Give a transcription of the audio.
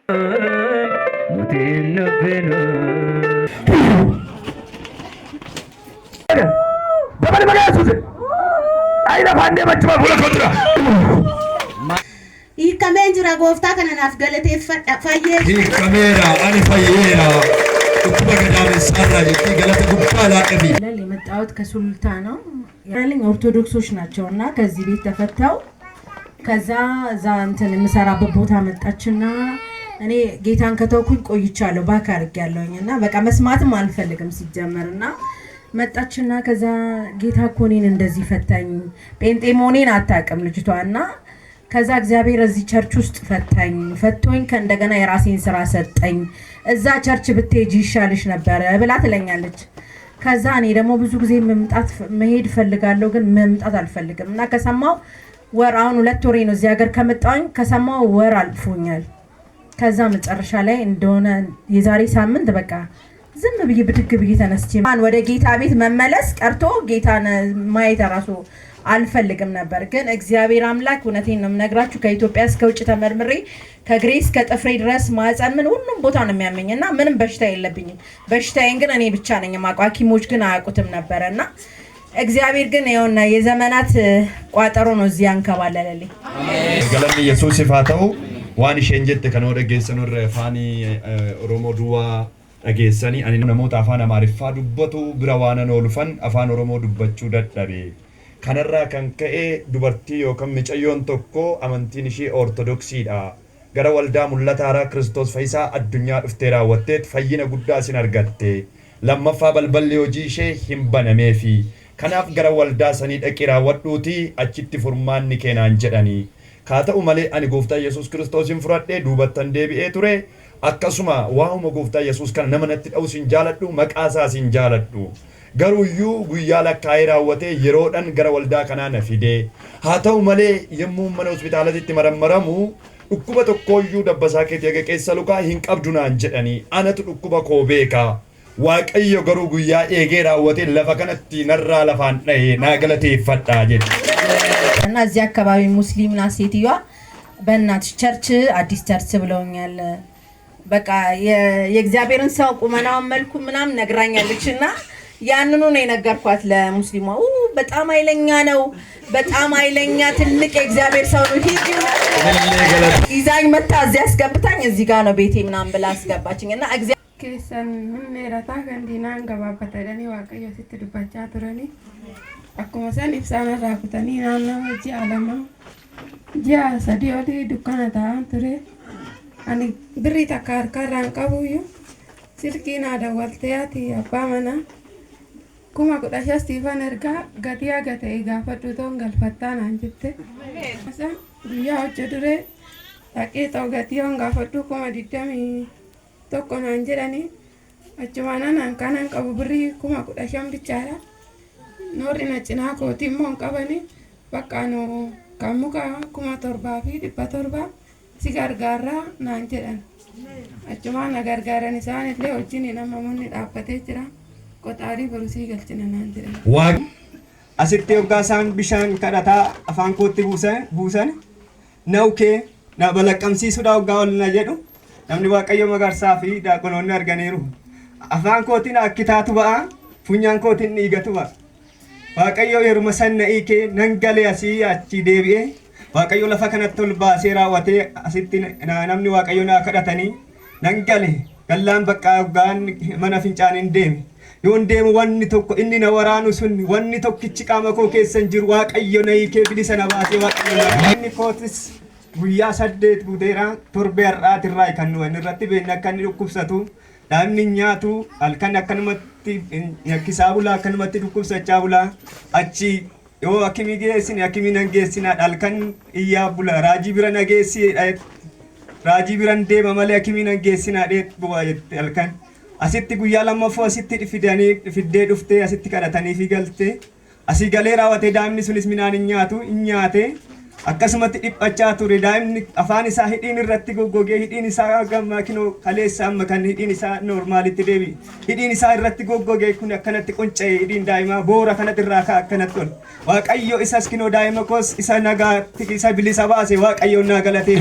Hiikameen jira gooftaa kana naaf galateeffadha fayyee. Hiikameera ani fayyeera. Dhukkuba gadaamessaarraa jettee galata gubbaa laaqabi. የመጣሁት ከሱሉልታ ነው። ያለኝ ኦርቶዶክሶች ናቸውና ከዚህ ቤት ተፈተው ከዛ እዛ እንትን የምሰራበት ቦታ መጣችና እኔ ጌታን ከተውኩኝ ቆይቻለሁ ባካርግ ያለውኝና በቃ መስማትም አልፈልግም ሲጀመርና መጣችና ከዛ ጌታ ኮኔን እንደዚህ ፈታኝ ጴንጤ መሆኔን አታውቅም ልጅቷና ከዛ እግዚአብሔር እዚህ ቸርች ውስጥ ፈቶኝ ከእንደገና የራሴን ስራ ሰጠኝ እዛ ቸርች ብትሄጂ ይሻልሽ ነበር ብላ ትለኛለች ከዛ እኔ ደግሞ ብዙ ጊዜ መሄድ ፈልጋለሁ ግን መምጣት አልፈልግም እና ከሰማው ወር አሁን 2 ወሬ ነው እዚህ ሀገር ከመጣሁኝ ከሰማው ወር አልፎኛል ከዛ መጨረሻ ላይ እንደሆነ የዛሬ ሳምንት በቃ ዝም ብዬ ብድግ ብዬ ተነስቼ ማን ወደ ጌታ ቤት መመለስ ቀርቶ ጌታን ማየት ራሱ አልፈልግም ነበር ግን እግዚአብሔር አምላክ እውነቴን ነው የምነግራችሁ ከኢትዮጵያ እስከ ውጭ ተመርምሬ ከግሬስ ከጥፍሬ ድረስ ማጸን ምን ሁሉም ቦታ ነው የሚያመኝና ምንም በሽታ የለብኝም በሽታዬን ግን እኔ ብቻ ነኝ የማውቀው ሐኪሞች ግን አያውቁትም ነበርና እግዚአብሔር ግን ይኸውና የዘመናት ቋጠሮ ነው እዚህ አንከባለለልኝ ገለኒ ኢየሱስ ይፋተው ዋን ሸንጀት ከኖደ ጌሰኖር ፋኒ ኦሮሞ ዱዋ አጌሰኒ አኒ ነሞት አፋን አማሪፋ ዱበቱ ብራዋና ኖልፈን አፋን ኦሮሞ ዱበቹ ደደቤ kanarraa kan ka'e dubartii yookaan micayyoon tokko amantiin ishee ortodoksiidha gara waldaa mul'ataaraa Kiristoos Fayyisaa addunyaa dhuftee raawwatteet fayyina guddaa isin argatte lammaffaa balballi hojii ishee hin banameefi kanaaf gara waldaa sanii dhaqi raawwadhuuti achitti furmaanni keenaan jedhanii haa ta'u malee ani gooftaa Yesuus Kiristoosin fudhadhee duubattan deebi'ee ture akkasuma waa'uma gooftaa Yesuus kana nama natti dha'u sin jaaladhu maqaasaa sin jaaladhu garuyyuu guyyaa lakkaa'ee raawwatee yeroodhaan gara waldaa kanaa na fidee haa ta'u malee yommuu mana hospitaalatitti marammaramu dhukkuba tokkooyyuu dabbasaa keetii aga keessa lukaa hin qabdu naan jedhanii anatu dhukkuba koo beekaa waaqayyo garuu guyyaa eegee raawwatee lafa kanatti narraa lafaan dha'ee naa galateeffadhaa jedhe እና እዚህ አካባቢ ሙስሊም ናት ሴትዮዋ በእናትሽ ቸርች አዲስ ቸርች ብለውኛል በቃ የእግዚአብሔርን ሰው ቁመናውን መልኩ ምናምን ነግራኛለችና ያንኑ ነው የነገርኳት ለሙስሊሟ በጣም ኃይለኛ ነው በጣም ኃይለኛ ትልቅ የእግዚአብሔር ሰው ነው ይዛኝ መጣ እዚህ አስገብታኝ እዚህ ጋር ነው ቤቴ ምናምን ብላ አስገባችኝና keessan meerata kan diinaan gabaabbatanii waaqayyo sitti dubbachaa turani akkuma san ibsaan irraa kutanii naannoo ji'a 3 olii dukkana ta'an ture ani birrii takka harkarraan qabuyyuu silkii naa dawwaltee ati abbaa manaa 16,000 Stiifan ergaa gatii haga ta'e gaafadhu toon galfattaa naan jette guyyaa hojii duree dhaqee ta'u gatii hoon gaafadhu 21,000 naan jedhanii achumaan naan kanan qabu birrii 15,000 bichaadha noorri na cinaa kootii immoo hin qabani bakka nu kan muka 7,700 si gargaarraa naan jedhan achumaan na gargaaran isaan illee wajjin namoonni dhaabbatee jira qoxaarii barusii galchina naan jedhan waan asitti hoggaasaan bishaan kadhataa afaan kootti buusan naukee na balaqqamsiisuudha hoggaa ol na jedhu namni waaqayyo magarsaa fi daaqonoonni arganiiru afaan kootiin akkitaatu ba'a funyaan kootiin dhiigatu ba'a waaqayyo yeruma san na hiikee nan galee asii achi deebi'ee waaqayyo lafa kanatti ol baasee raawwatee asitti namni waaqayyo naa kadhatanii nan gale gallaan bakka hoggaan mana fincaaniin deeme yoon deemu wanni tokko inni na waraanu sun wanni tokkichi qaama koo keessan jiru waaqayyo na hiikee bilisa na baasee waaqayyo inni kootis guyyaa 8 buuteera torbe har'aatirraa kan nu irratti beekna akka inni dhukkubsatu daa'imni nyaatu halkan akkanumatti yakkisaa bulaa akkanumatti dhukkubsachaa bulaa achi yoo akimii geessine akimii nan geessina halkan iyyaa bula raajii bira na geessi raajii biran deema malee akimii nan geessina dheet bu'aa jette halkan asitti guyyaa lammaffoo asitti fiddee dhuftee asitti kadhatanii fi galtee asii galee raawwatee daa'imni sunis midhaan hin nyaate akkasumatti dhiphachaa ture daa'imni afaan isaa hidhiin irratti goggogee hidhiin isaa gamma kinoo kaleessa amma kan hidhiin isaa normaalitti deebi hidhiin isaa irratti goggogee kun akkanatti qonca'ee hidhiin daa'imaa boora kanatti irraa kaa akkanatti ol waaqayyo isas kinoo daa'ima koos isa nagaa isa bilisa baase waaqayyo naa galatee